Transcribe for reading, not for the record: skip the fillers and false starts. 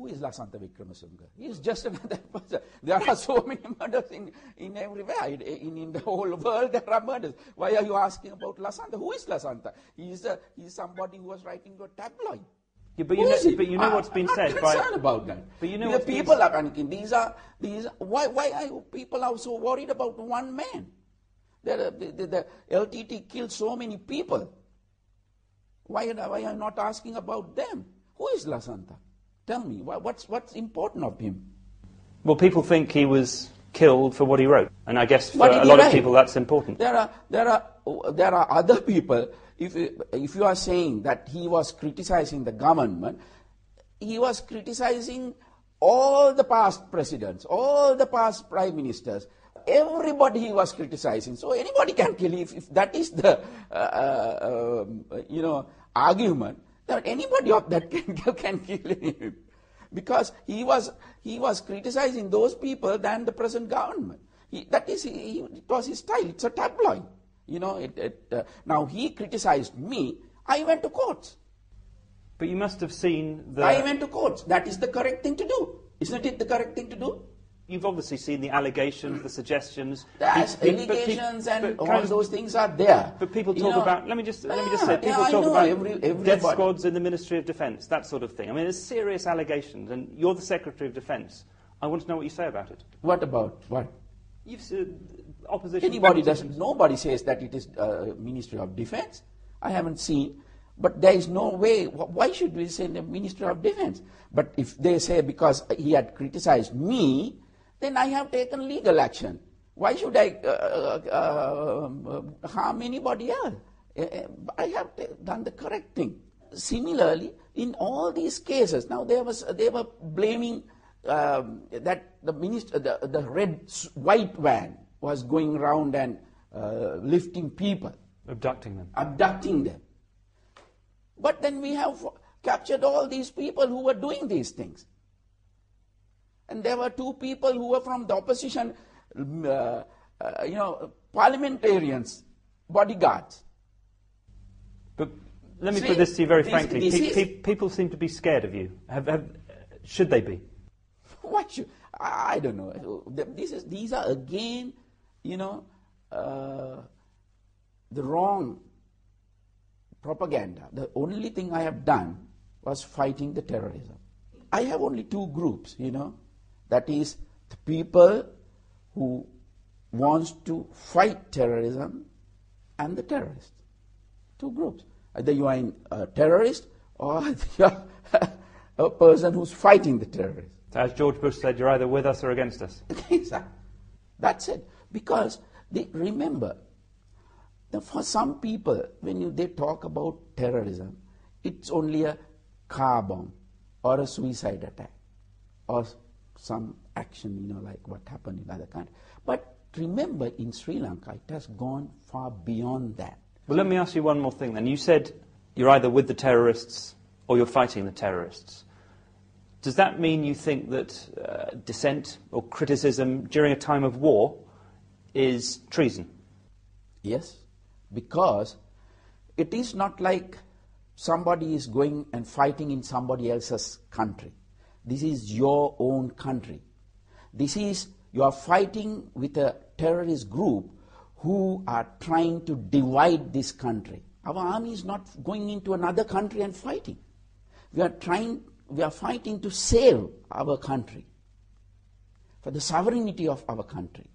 Who is Lasantha Wickramasinghe? He is just another person. There are so many murders in everywhere. In the whole world there are murders. Why are you asking about Lasantha? Who is Lasantha? He is somebody who was writing to a tabloid. Yeah, but you know what's been said by... I'm not concerned about that. But you know people are panicking. Why are people are so worried about one man? The LTT killed so many people. Why are you not asking about them? Who is Lasantha? Tell me, what's important of him? Well, people think he was killed for what he wrote, and I guess for a lot of people that's important. There are other people. If you are saying that he was criticizing the government, he was criticizing all the past presidents, all the past prime ministers. Everybody he was criticizing. So anybody can kill him if that is the argument. That anybody of that can kill him, because he was criticizing those people than the present government. It was his style. It's a tabloid. Now he criticized me. I went to court. But you must have seen I went to court. That is the correct thing to do. Isn't it the correct thing to do? You've obviously seen the allegations, the suggestions. Allegations and all those things are there. But people talk about, let me just say, people talk about death squads in the Ministry of Defence, that sort of thing. I mean, there's serious allegations, and you're the Secretary of Defence. I want to know what you say about it. What about what? You've said opposition. Nobody says that it is Ministry of Defence. I haven't seen. But there is no way. Why should we say the Ministry of Defence? But if they say because he had criticized me, then I have taken legal action. Why should I harm anybody else? I have done the correct thing. Similarly, in all these cases, now they were blaming that the white van was going around and lifting people. Abducting them. But then we have captured all these people who were doing these things. And there were 2 people who were from the opposition, parliamentarians, bodyguards. But let me put this to you very frankly. People seem to be scared of you. Should they be? What should? I don't know. These are again, the wrong propaganda. The only thing I have done was fighting the terrorism. I have only 2 groups, That is the people who wants to fight terrorism and the terrorists. 2 groups. Either you are a terrorist or you are a person who's fighting the terrorists. As George Bush said, you're either with us or against us. Exactly. That's it. Because remember, for some people, when they talk about terrorism, it's only a car bomb or a suicide attack or some action, like what happened in other countries. But remember, in Sri Lanka, it has gone far beyond that. Well, let me ask you one more thing then. You said you're either with the terrorists or you're fighting the terrorists. Does that mean you think that dissent or criticism during a time of war is treason? Yes, because it is not like somebody is going and fighting in somebody else's country. This is your own country. You are fighting with a terrorist group who are trying to divide this country. Our army is not going into another country and fighting. We are fighting to save our country, for the sovereignty of our country.